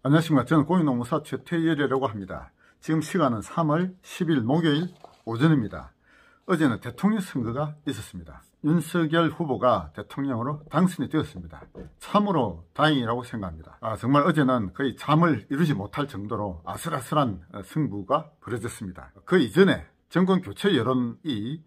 안녕하십니까. 저는 공인노무사 최태열이라고 합니다. 지금 시간은 3월 10일 목요일 오전입니다. 어제는 대통령 선거가 있었습니다. 윤석열 후보가 대통령으로 당선이 되었습니다. 참으로 다행이라고 생각합니다. 정말 어제는 거의 잠을 이루지 못할 정도로 아슬아슬한 승부가 벌어졌습니다. 그 이전에 정권 교체 여론이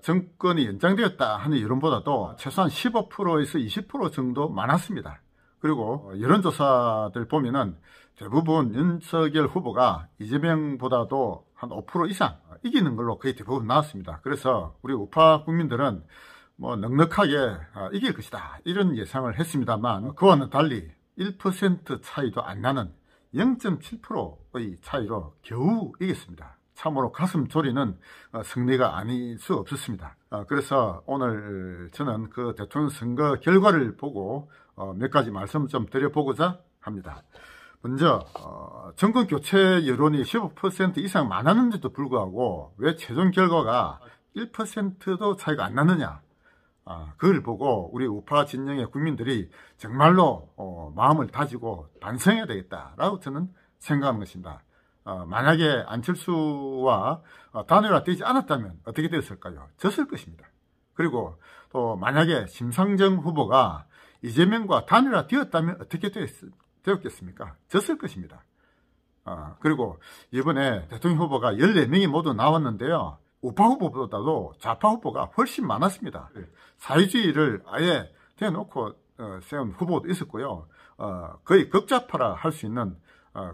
정권이 연장되었다 하는 여론보다도 최소한 15%에서 20% 정도 많았습니다. 그리고 여론조사들 보면은 대부분 윤석열 후보가 이재명보다도 한 5% 이상 이기는 걸로 거의 대부분 나왔습니다. 그래서 우리 우파 국민들은 넉넉하게 이길 것이다 이런 예상을 했습니다만, 그와는 달리 1% 차이도 안 나는 0.7%의 차이로 겨우 이겼습니다. 참으로 가슴 졸이는 승리가 아닐 수 없었습니다. 그래서 오늘 저는 그 대통령 선거 결과를 보고 몇 가지 말씀 좀 드려보고자 합니다. 먼저 정권 교체 여론이 15% 이상 많았는데도 불구하고 왜 최종 결과가 1%도 차이가 안 나느냐, 그걸 보고 우리 우파 진영의 국민들이 정말로 마음을 다지고 반성해야 되겠다라고 저는 생각하는 것입니다. 만약에 안철수와 단일화되지 않았다면 어떻게 되었을까요? 졌을 것입니다. 그리고 또 만약에 심상정 후보가 이재명과 단일화되었다면 어떻게 되었겠습니까? 졌을 것입니다. 그리고 이번에 대통령 후보가 14명이 모두 나왔는데요, 우파 후보보다도 좌파 후보가 훨씬 많았습니다. 사회주의를 아예 대놓고 세운 후보도 있었고요, 거의 극좌파라 할 수 있는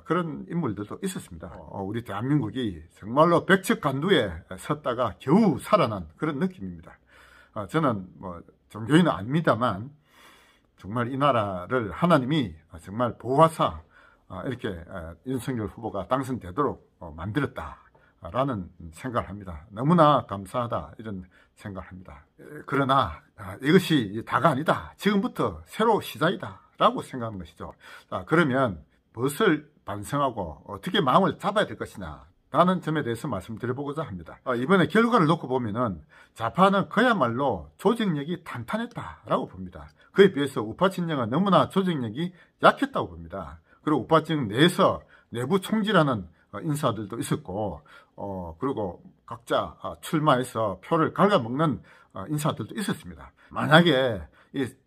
그런 인물들도 있었습니다. 우리 대한민국이 정말로 백척간두에 섰다가 겨우 살아난 그런 느낌입니다. 저는 종교인은 아닙니다만 정말 이 나라를 하나님이 정말 보호하사 이렇게 윤석열 후보가 당선되도록 만들었다라는 생각을 합니다. 너무나 감사하다 이런 생각을 합니다. 그러나 이것이 다가 아니다, 지금부터 새로 시작이다 라고 생각하는 것이죠. 그러면 무엇을 반성하고 어떻게 마음을 잡아야 될 것이냐 라는 점에 대해서 말씀드려보고자 합니다. 이번에 결과를 놓고 보면은 좌파는 그야말로 조직력이 탄탄했다라고 봅니다. 그에 비해서 우파 진영은 너무나 조직력이 약했다고 봅니다. 그리고 우파 진영 내에서 내부 총질하는 인사들도 있었고, 그리고 각자 출마해서 표를 갉아먹는 인사들도 있었습니다. 만약에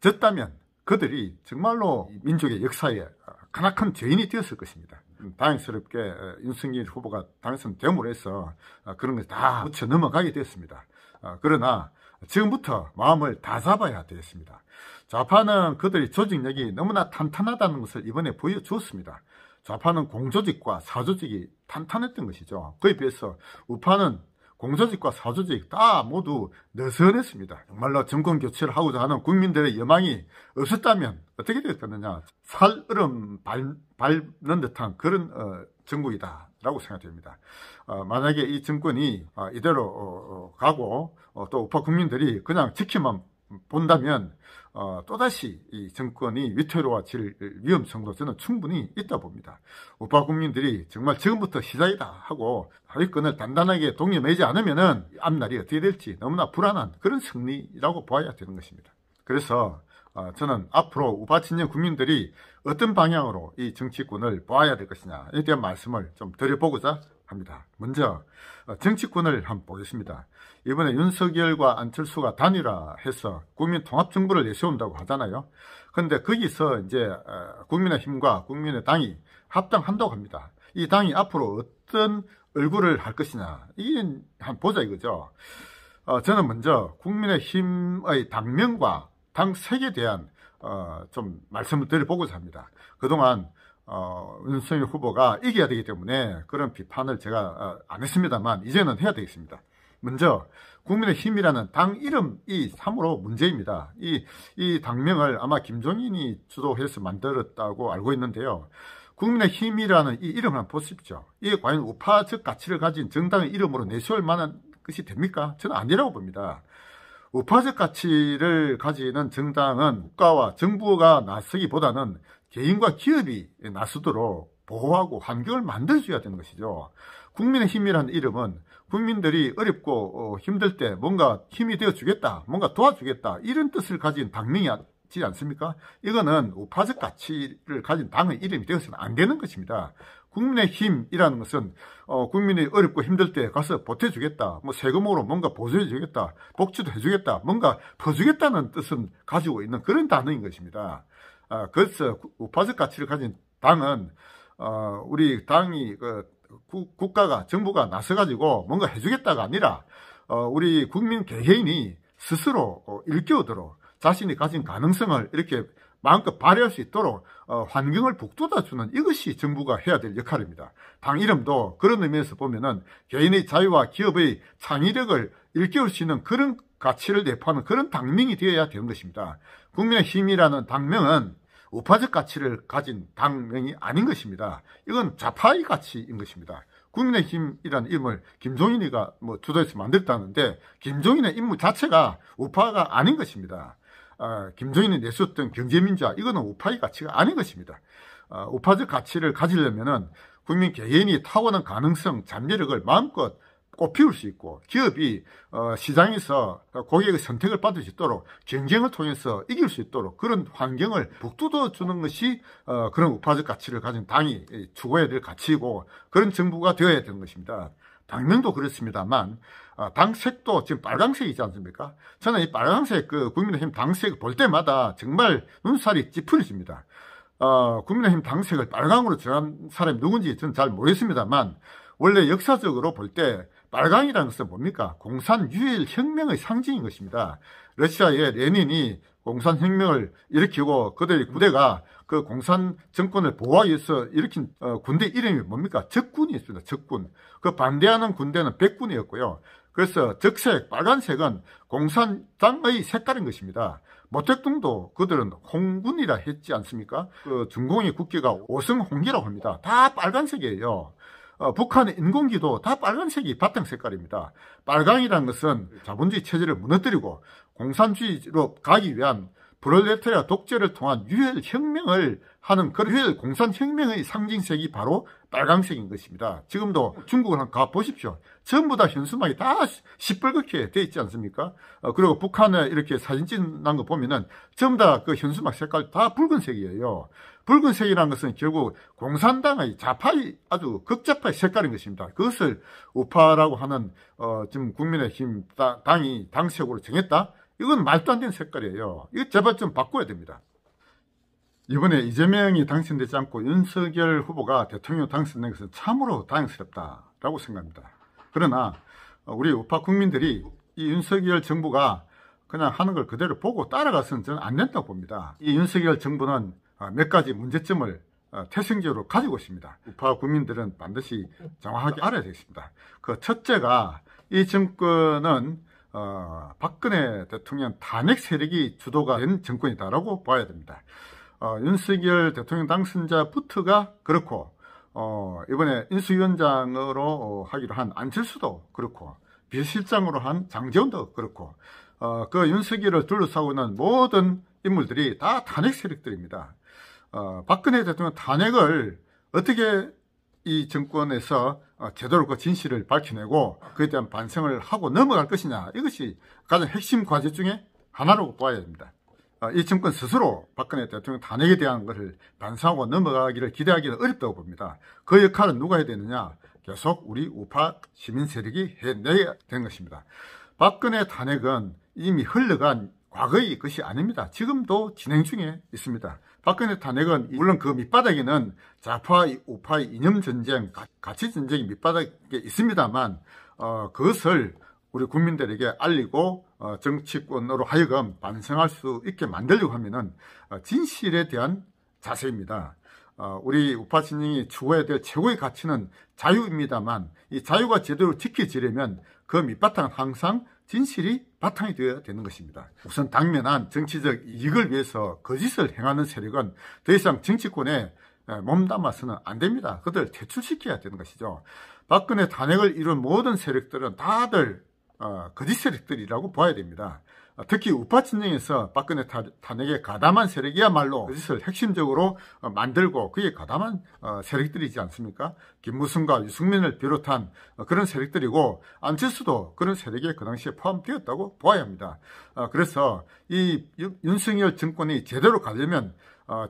졌다면 그들이 정말로 민족의 역사에 크나큰 죄인이 되었을 것입니다. 다행스럽게 윤석열 후보가 당선됨으로 해서 그런 것을 다 묻혀 넘어가게 되었습니다. 그러나 지금부터 마음을 다 잡아야 되겠습니다. 좌파는 그들의 조직력이 너무나 탄탄하다는 것을 이번에 보여주었습니다. 좌파는 공조직과 사조직이 탄탄했던 것이죠. 그에 비해서 우파는 공조직과 사조직 다 모두 느슨했습니다. 정말로 정권 교체를 하고자 하는 국민들의 여망이 없었다면 어떻게 되었겠느냐, 살얼음 밟는 듯한 그런 정국이다 라고 생각됩니다. 만약에 이 정권이 이대로 가고 또 우파 국민들이 그냥 지켜만 본다면 또다시 이 정권이 위태로워질 위험성도 저는 충분히 있다 봅니다. 우파 국민들이 정말 지금부터 시작이다 하고 하위권을 단단하게 동여매지 않으면은 앞날이 어떻게 될지 너무나 불안한 그런 승리라고 봐야 되는 것입니다. 그래서 저는 앞으로 우파 진영 국민들이 어떤 방향으로 이 정치권을 봐야 될 것이냐에 대한 말씀을 좀 드려보고자 합니다. 먼저 정치권을 한번 보겠습니다. 이번에 윤석열과 안철수가 단일화해서 국민통합정부를 내세운다고 하잖아요. 그런데 거기서 이제 국민의힘과 국민의당이 합당한다고 합니다. 이 당이 앞으로 어떤 얼굴을 할 것이냐, 이게 한번 보자 이거죠. 저는 먼저 국민의힘의 당명과 당색에 대한 좀 말씀을 드려보고자 합니다. 그동안 윤석열 후보가 이겨야 되기 때문에 그런 비판을 제가 안 했습니다만 이제는 해야 되겠습니다. 먼저 국민의힘이라는 당 이름이 참으로 문제입니다. 이 당명을 아마 김종인이 주도해서 만들었다고 알고 있는데요, 국민의힘이라는 이 이름을 한번 보십시오. 이게 과연 우파적 가치를 가진 정당의 이름으로 내세울 만한 것이 됩니까? 저는 아니라고 봅니다. 우파적 가치를 가지는 정당은 국가와 정부가 나서기보다는 개인과 기업이 나서도록 보호하고 환경을 만들어줘야 되는 것이죠. 국민의힘이라는 이름은 국민들이 어렵고 힘들 때 뭔가 힘이 되어주겠다, 뭔가 도와주겠다, 이런 뜻을 가진 당명이 있지 않습니까? 이거는 우파적 가치를 가진 당의 이름이 되어서는 안 되는 것입니다. 국민의힘이라는 것은 국민이 어렵고 힘들 때 가서 보태주겠다, 뭐 세금으로 뭔가 보조해주겠다, 복지도 해주겠다, 뭔가 퍼주겠다는 뜻은 가지고 있는 그런 단어인 것입니다. 그래서 우파적 가치를 가진 당은 우리 당이 국가가 정부가 나서가지고 뭔가 해주겠다가 아니라 우리 국민 개개인이 스스로 일깨우도록 자신이 가진 가능성을 이렇게 마음껏 발휘할 수 있도록 환경을 북돋아주는 이것이 정부가 해야 될 역할입니다. 당 이름도 그런 의미에서 보면은 개인의 자유와 기업의 창의력을 일깨울 수 있는 그런 가치를 내포하는 그런 당명이 되어야 되는 것입니다. 국민의힘이라는 당명은 우파적 가치를 가진 당명이 아닌 것입니다. 이건 좌파의 가치인 것입니다. 국민의힘이라는 이름을 김종인이가 주도해서 만들었다는데 김종인의 임무 자체가 우파가 아닌 것입니다. 김종인이 내세웠던 경제민주화, 이거는 우파의 가치가 아닌 것입니다. 우파적 가치를 가지려면은 국민 개개인이 타고난 가능성, 잠재력을 마음껏 꽃피울 수 있고, 기업이 시장에서 고객의 선택을 받을 수 있도록 경쟁을 통해서 이길 수 있도록 그런 환경을 북돋워 주는 것이 그런 우파적 가치를 가진 당이 추구해야 될 가치이고, 그런 정부가 되어야 되는 것입니다. 당명도 그렇습니다만 당색도 지금 빨강색이지 않습니까? 저는 이 빨강색 국민의힘 당색을 볼 때마다 정말 눈살이 찌푸려집니다. 국민의힘 당색을 빨강으로 정한 사람이 누군지 저는 잘 모르겠습니다만, 원래 역사적으로 볼 때 빨강이라는 것은 뭡니까? 공산유일 혁명의 상징인 것입니다. 러시아의 레닌이 공산혁명을 일으키고 그들의 부대가 그 공산 정권을 보호하기 위해서 일으킨 군대 이름이 뭡니까? 적군이었습니다. 적군. 그 반대하는 군대는 백군이었고요. 그래서 적색, 빨간색은 공산당의 색깔인 것입니다. 모택동도 그들은 홍군이라 했지 않습니까? 그 중공의 국기가 오성홍기라고 합니다. 다 빨간색이에요. 북한의 인공기도 다 빨간색이 바탕 색깔입니다. 빨강이라는 것은 자본주의 체제를 무너뜨리고 공산주의로 가기 위한 프롤레타리아 독재를 통한 유혈 혁명을 하는 그런 유혈 공산혁명의 상징색이 바로 빨강색인 것입니다. 지금도 중국을 한번 가보십시오. 전부 다 현수막이 다 시뻘겋게 되어 있지 않습니까? 그리고 북한에 이렇게 사진 찍는 거 보면은 전부 다 그 현수막 색깔 다 붉은색이에요. 붉은색이라는 것은 결국 공산당의 좌파의 아주 극좌파의 색깔인 것입니다. 그것을 우파라고 하는 지금 국민의힘 당이 당색으로 정했다? 이건 말도 안 되는 색깔이에요. 이거 제발 좀 바꿔야 됩니다. 이번에 이재명이 당선되지 않고 윤석열 후보가 대통령 당선된 것은 참으로 다행스럽다라고 생각합니다. 그러나 우리 우파 국민들이 이 윤석열 정부가 그냥 하는 걸 그대로 보고 따라가서는 저는 안 된다고 봅니다. 이 윤석열 정부는 몇 가지 문제점을 태생적으로 가지고 있습니다. 우파 국민들은 반드시 정확하게 알아야 되겠습니다. 그 첫째가 이 정권은 박근혜 대통령 탄핵 세력이 주도가 된 정권이다라고 봐야 됩니다. 윤석열 대통령 당선자부터가 그렇고 이번에 인수위원장으로 하기로 한 안철수도 그렇고 비서실장으로 한 장제원도 그렇고 그 윤석열을 둘러싸고 있는 모든 인물들이 다 탄핵 세력들입니다. 박근혜 대통령 탄핵을 어떻게 이 정권에서 제대로 그 진실을 밝혀내고 그에 대한 반성을 하고 넘어갈 것이냐, 이것이 가장 핵심 과제 중에 하나라고 봐야 됩니다. 이 정권 스스로 박근혜 대통령 탄핵에 대한 것을 반성하고 넘어가기를 기대하기는 어렵다고 봅니다. 그 역할은 누가 해야 되느냐? 계속 우리 우파 시민 세력이 해내야 되는 것입니다. 박근혜 탄핵은 이미 흘러간 과거의 것이 아닙니다. 지금도 진행 중에 있습니다. 박근혜 탄핵은 물론 그 밑바닥에는 좌파, 우파의 이념전쟁, 가치전쟁이 밑바닥에 있습니다만 그것을 우리 국민들에게 알리고 정치권으로 하여금 반성할 수 있게 만들려고 하면은 진실에 대한 자세입니다. 우리 우파 진영이 추구해야 될 최고의 가치는 자유입니다만 이 자유가 제대로 지켜지려면 그 밑바탕은 항상 진실이 바탕이 되어야 되는 것입니다. 우선 당면한 정치적 이익을 위해서 거짓을 행하는 세력은 더 이상 정치권에 몸담아서는 안 됩니다. 그들 퇴출시켜야 되는 것이죠. 박근혜 탄핵을 이룬 모든 세력들은 다들 거짓 세력들이라고 봐야 됩니다. 특히 우파 진영에서 박근혜 탄핵에 가담한 세력이야말로 그것을 핵심적으로 만들고 그게 가담한 세력들이지 않습니까? 김무성과 유승민을 비롯한 그런 세력들이고 안철수도 그런 세력에 그 당시에 포함되었다고 보아야 합니다. 그래서 이 윤석열 정권이 제대로 가려면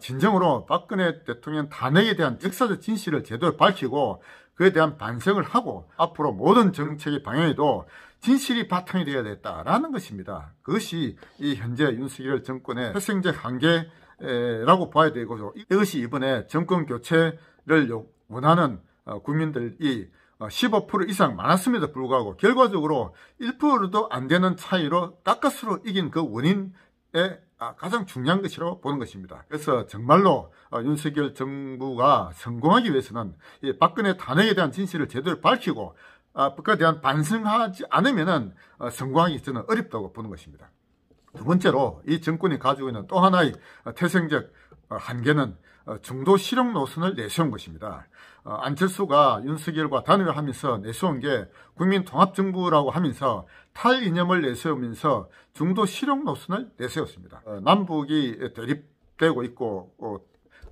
진정으로 박근혜 대통령 탄핵에 대한 역사적 진실을 제대로 밝히고 그에 대한 반성을 하고 앞으로 모든 정책의 방향에도 진실이 바탕이 되어야 되겠다라는 것입니다. 그것이 이 현재 윤석열 정권의 태생적 한계라고 봐야 되고 이것이 이번에 정권 교체를 원하는 국민들이 15% 이상 많았음에도 불구하고 결과적으로 1%도 안 되는 차이로 가까스로 이긴 그 원인에 가장 중요한 것이라고 보는 것입니다. 그래서 정말로 윤석열 정부가 성공하기 위해서는 이 박근혜 탄핵에 대한 진실을 제대로 밝히고 그에 대한 반성하지 않으면 성공하기 저는 어렵다고 보는 것입니다. 두 번째로 이 정권이 가지고 있는 또 하나의 태생적 한계는 중도 실용 노선을 내세운 것입니다. 안철수가 윤석열과 단일을 하면서 내세운 게 국민통합정부라고 하면서 탈이념을 내세우면서 중도 실용 노선을 내세웠습니다. 남북이 대립되고 있고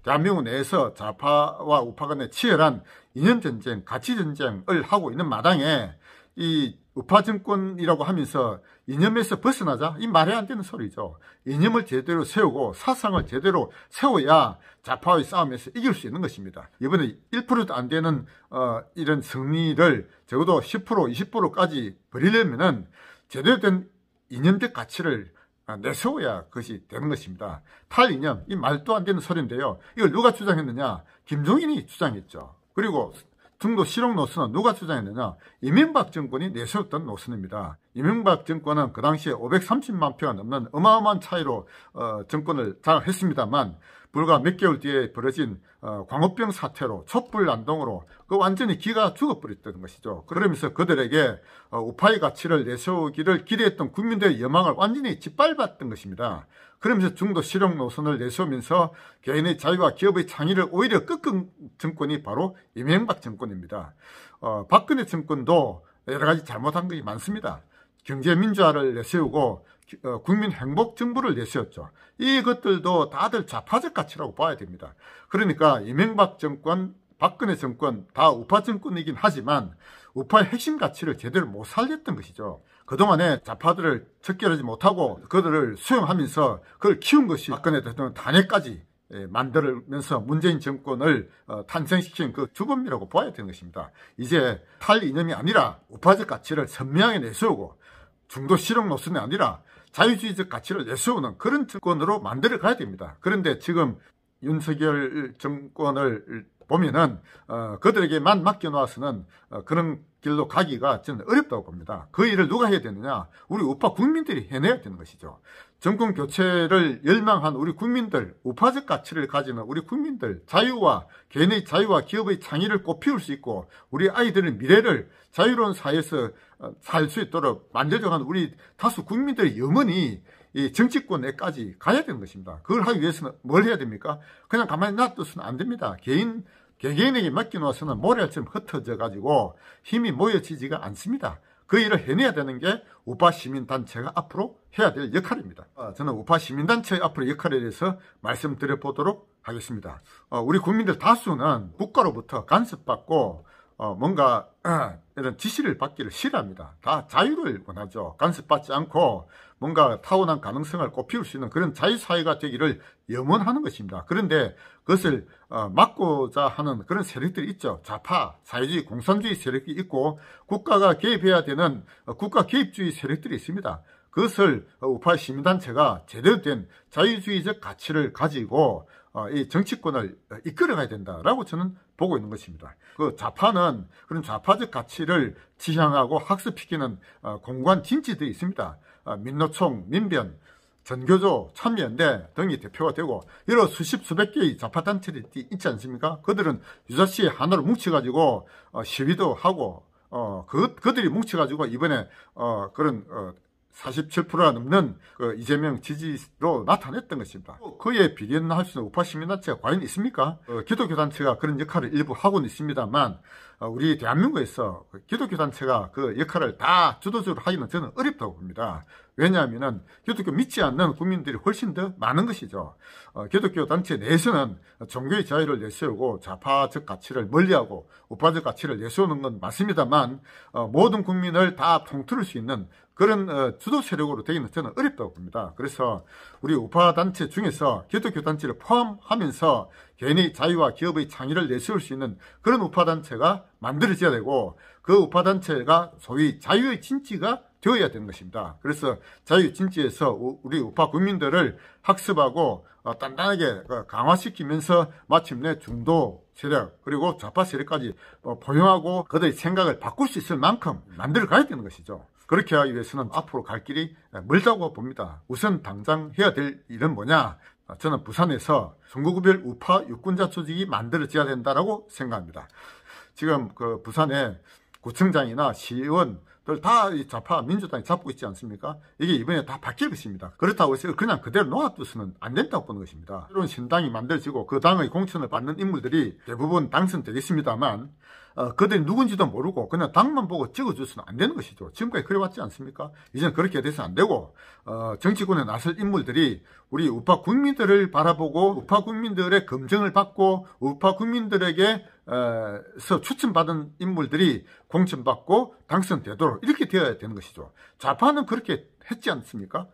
대한민국 내에서 좌파와 우파 간의 치열한 이념전쟁, 가치전쟁을 하고 있는 마당에 이 우파 정권이라고 하면서 이념에서 벗어나자 이 말이 안 되는 소리죠. 이념을 제대로 세우고 사상을 제대로 세워야 좌파의 싸움에서 이길 수 있는 것입니다. 이번에 1%도 안 되는 이런 승리를 적어도 10%, 20%까지 버리려면은 제대로 된 이념적 가치를 내세워야 그것이 되는 것입니다. 탈이념, 이 말도 안 되는 소리인데요. 이걸 누가 주장했느냐? 김종인이 주장했죠. 그리고 중도 실용 노선은 누가 주장했느냐? 이명박 정권이 내세웠던 노선입니다. 이명박 정권은 그 당시에 530만 표가 넘는 어마어마한 차이로 정권을 장악했습니다만 불과 몇 개월 뒤에 벌어진 광우병 사태로 촛불난동으로 그 완전히 기가 죽어버렸던 것이죠. 그러면서 그들에게 우파의 가치를 내세우기를 기대했던 국민들의 여망을 완전히 짓밟았던 것입니다. 그러면서 중도 실용 노선을 내세우면서 개인의 자유와 기업의 창의를 오히려 꺾은 정권이 바로 이명박 정권입니다. 박근혜 정권도 여러 가지 잘못한 것이 많습니다. 경제민주화를 내세우고 국민 행복 정부를 내세웠죠. 이것들도 다들 좌파적 가치라고 봐야 됩니다. 그러니까 이명박 정권, 박근혜 정권 다 우파 정권이긴 하지만 우파의 핵심 가치를 제대로 못 살렸던 것이죠. 그동안에 좌파들을 척결하지 못하고 그들을 수용하면서 그걸 키운 것이 박근혜 대통령 탄핵까지 만들면서 문재인 정권을 탄생시킨 그 주범이라고 봐야 되는 것입니다. 이제 탈이념이 아니라 우파적 가치를 선명하게 내세우고 중도 실용 노선이 아니라 자유주의적 가치를 내세우는 그런 정권으로 만들어 가야 됩니다. 그런데 지금 윤석열 정권을 보면은 그들에게만 맡겨놓아서는 그런 길로 가기가 저는 어렵다고 봅니다. 그 일을 누가 해야 되느냐? 우리 우파 국민들이 해내야 되는 것이죠. 정권 교체를 열망한 우리 국민들, 우파적 가치를 가지는 우리 국민들, 자유와 개인의 자유와 기업의 창의를 꽃피울 수 있고 우리 아이들의 미래를 자유로운 사회에서 살 수 있도록 만들어가는 우리 다수 국민들의 염원이 이 정치권에까지 가야 되는 것입니다. 그걸 하기 위해서는 뭘 해야 됩니까? 그냥 가만히 놔둬서는 안 됩니다. 개개인에게 맡겨놓아서는 모래알처럼 흩어져 가지고 힘이 모여지지가 않습니다. 그 일을 해내야 되는 게 우파 시민단체가 앞으로 해야 될 역할입니다. 저는 우파 시민단체의 앞으로 역할에 대해서 말씀드려 보도록 하겠습니다. 우리 국민들 다수는 국가로부터 간섭받고 뭔가 이런 지시를 받기를 싫어합니다. 다 자유를 원하죠. 간섭받지 않고 뭔가 타고난 가능성을 꽃피울 수 있는 그런 자유사회가 되기를 염원하는 것입니다. 그런데 그것을 막고자 하는 그런 세력들이 있죠. 좌파, 사회주의, 공산주의 세력이 있고 국가가 개입해야 되는 국가 개입주의 세력들이 있습니다. 그것을 우파 시민단체가 제대로 된 자유주의적 가치를 가지고 이 정치권을 이끌어가야 된다라고 저는 보고 있는 것입니다. 그 좌파는 그런 좌파적 가치를 지향하고 학습시키는 공관 진지들이 있습니다. 민노총, 민변, 전교조, 참여연대 등이 대표가 되고 여러 수백 개의 좌파단체들이 있지 않습니까? 그들은 유사시 하나로 뭉쳐가지고 시위도 하고 그들이 뭉쳐가지고 이번에 그런 47%가 넘는 그 이재명 지지로 나타냈던 것입니다. 그에 비견할 수 있는 우파 시민단체가 과연 있습니까? 기독교단체가 그런 역할을 일부 하고는 있습니다만 우리 대한민국에서 기독교단체가 그 역할을 다 주도적으로 하기는 저는 어렵다고 봅니다. 왜냐하면 기독교 믿지 않는 국민들이 훨씬 더 많은 것이죠. 기독교 단체 내에서는 종교의 자유를 내세우고 좌파적 가치를 멀리하고 우파적 가치를 내세우는 건 맞습니다만 모든 국민을 다 통틀을 수 있는 그런 주도 세력으로 되기는 저는 어렵다고 봅니다. 그래서 우리 우파 단체 중에서 기독교 단체를 포함하면서 개인의 자유와 기업의 창의를 내세울 수 있는 그런 우파 단체가 만들어져야 되고, 그 우파 단체가 소위 자유의 진지가 되어야 되는 것입니다. 그래서 자유 진지에서 우리 우파 국민들을 학습하고 단단하게 강화시키면서 마침내 중도 세력 그리고 좌파 세력까지 포용하고 그들의 생각을 바꿀 수 있을 만큼 만들어 가야 되는 것이죠. 그렇게 하기 위해서는 앞으로 갈 길이 멀다고 봅니다. 우선 당장 해야 될 일은 뭐냐? 저는 부산에서 선거구별 우파 유권자 조직이 만들어져야 된다고 생각합니다. 지금 그 부산에 구청장이나 시의원들 다 좌파 민주당이 잡고 있지 않습니까? 이게 이번에 다 바뀔 것입니다. 그렇다고 해서 그냥 그대로 놓아두서는 안 된다고 보는 것입니다. 새로운 신당이 만들어지고 그 당의 공천을 받는 인물들이 대부분 당선되겠습니다만 그들이 누군지도 모르고 그냥 당만 보고 찍어줘서는 안 되는 것이죠. 지금까지 그래왔지 않습니까? 이제는 그렇게 돼서 안 되고 정치권에 나설 인물들이 우리 우파 국민들을 바라보고 우파 국민들의 검증을 받고 우파 국민들에게 서 추천받은 인물들이 공천받고 당선되도록 이렇게 되어야 되는 것이죠. 좌파는 그렇게 했지 않습니까?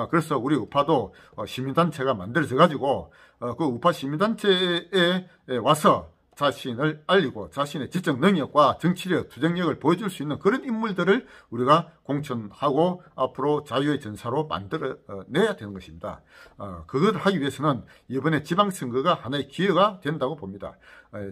그래서 우리 우파도 시민단체가 만들어져 가지고 그 우파 시민단체에 와서 자신을 알리고 자신의 지적 능력과 정치력, 투쟁력을 보여줄 수 있는 그런 인물들을 우리가 공천하고 앞으로 자유의 전사로 만들어내야 되는 것입니다. 그걸 하기 위해서는 이번에 지방선거가 하나의 기회가 된다고 봅니다.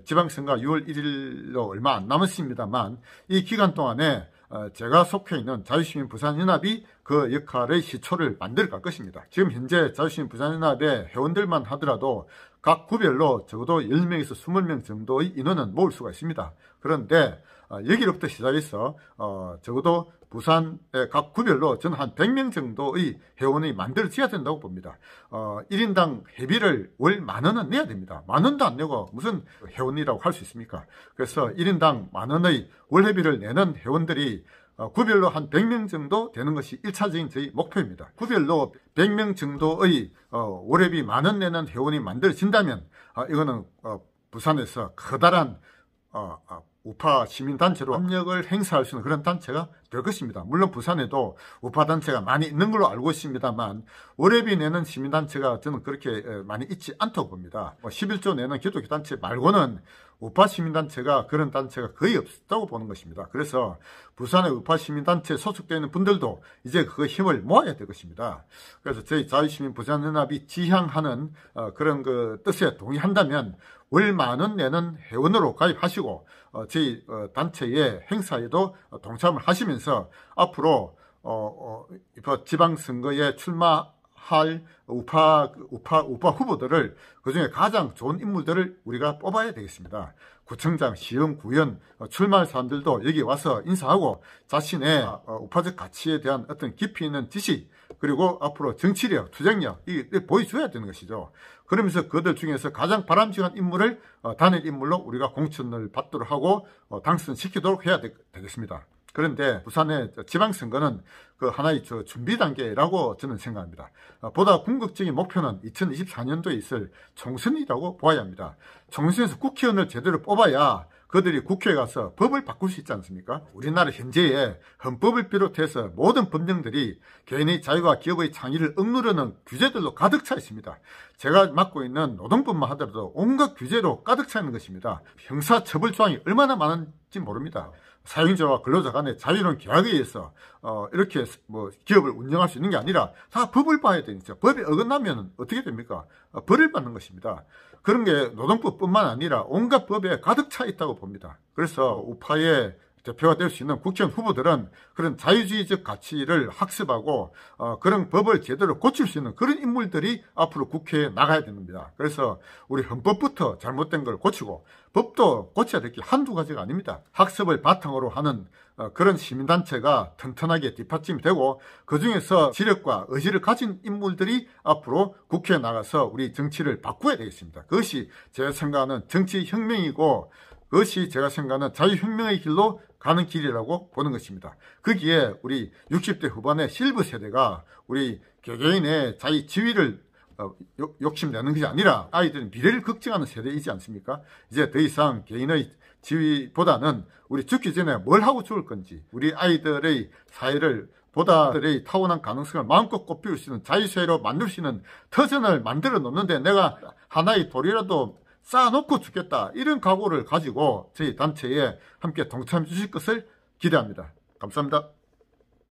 지방선거가 6월 1일로 얼마 안 남았습니다만 이 기간 동안에 제가 속해 있는 자유시민 부산연합이 그 역할의 시초를 만들어 갈 것입니다. 지금 현재 자유시민 부산연합의 회원들만 하더라도 각 구별로 적어도 10명에서 20명 정도의 인원은 모을 수가 있습니다. 그런데 여기로부터 시작해서 적어도 부산의 각 구별로 저는 한 100명 정도의 회원이 만들어져야 된다고 봅니다. 1인당 회비를 월 10,000원은 내야 됩니다. 10,000원도 안 내고 무슨 회원이라고 할 수 있습니까? 그래서 1인당 10,000원의 월 회비를 내는 회원들이 구별로 한 100명 정도 되는 것이 1차적인 저희 목표입니다. 구별로 100명 정도의 월회비 10,000원 내는 회원이 만들어진다면 이거는 부산에서 커다란 우파 시민단체로 압력을 행사할 수 있는 그런 단체가 될 것입니다. 물론 부산에도 우파 단체가 많이 있는 걸로 알고 있습니다만 월회비 내는 시민단체가 저는 그렇게 많이 있지 않다고 봅니다. 11조 내는 기독교 단체 말고는 우파 시민단체가 그런 단체가 거의 없다고 보는 것입니다. 그래서 부산의 우파 시민단체에 소속되어 있는 분들도 이제 그 힘을 모아야 될 것입니다. 그래서 저희 자유시민 부산연합이 지향하는 그런 그 뜻에 동의한다면 월 10,000원 내는 회원으로 가입하시고 저희 단체의 행사에도 동참을 하시면서 앞으로 지방선거에 출마할 우파 후보들을 그중에 가장 좋은 인물들을 우리가 뽑아야 되겠습니다. 구청장, 시의원, 구의원 출마할 사람들도 여기 와서 인사하고 자신의 우파적 가치에 대한 어떤 깊이 있는 지식 그리고 앞으로 정치력, 투쟁력 이 보여줘야 되는 것이죠. 그러면서 그들 중에서 가장 바람직한 인물을 단일 인물로 우리가 공천을 받도록 하고 당선시키도록 해야 되겠습니다. 그런데 부산의 지방선거는 그 하나의 준비 단계라고 저는 생각합니다. 보다 궁극적인 목표는 2024년도에 있을 총선이라고 보아야 합니다. 총선에서 국회의원을 제대로 뽑아야 그들이 국회에 가서 법을 바꿀 수 있지 않습니까? 우리나라 현재의 헌법을 비롯해서 모든 법령들이 개인의 자유와 기업의 창의를 억누르는 규제들로 가득 차 있습니다. 제가 맡고 있는 노동법만 하더라도 온갖 규제로 가득 차 있는 것입니다. 형사처벌 조항이 얼마나 많은지 모릅니다. 사용자와 근로자 간의 자유로운 계약에 의해서 이렇게 기업을 운영할 수 있는 게 아니라 다 법을 봐야 되니까 법에 어긋나면 어떻게 됩니까? 벌을 받는 것입니다. 그런 게 노동법뿐만 아니라 온갖 법에 가득 차 있다고 봅니다. 그래서 우파의 대표가 될 수 있는 국회의원 후보들은 그런 자유주의적 가치를 학습하고 그런 법을 제대로 고칠 수 있는 그런 인물들이 앞으로 국회에 나가야 됩니다. 그래서 우리 헌법부터 잘못된 걸 고치고 법도 고쳐야 될 게 한두 가지가 아닙니다. 학습을 바탕으로 하는 그런 시민단체가 튼튼하게 뒷받침이 되고 그중에서 지력과 의지를 가진 인물들이 앞으로 국회에 나가서 우리 정치를 바꿔야 되겠습니다. 그것이 제가 생각하는 정치혁명이고 그것이 제가 생각하는 자유혁명의 길로 가는 길이라고 보는 것입니다. 거기에 우리 60대 후반의 실버 세대가 우리 개개인의 자기 지위를 욕심내는 것이 아니라 아이들은 미래를 걱정하는 세대이지 않습니까? 이제 더 이상 개인의 지위보다는 우리 죽기 전에 뭘 하고 죽을 건지, 우리 아이들의 사회를 보다들의 타고난 가능성을 마음껏 꽃피울 수 있는 자유사회로 만들 수 있는 터전을 만들어 놓는데 내가 하나의 돌이라도 쌓아놓고 죽겠다, 이런 각오를 가지고 저희 단체에 함께 동참해 주실 것을 기대합니다. 감사합니다.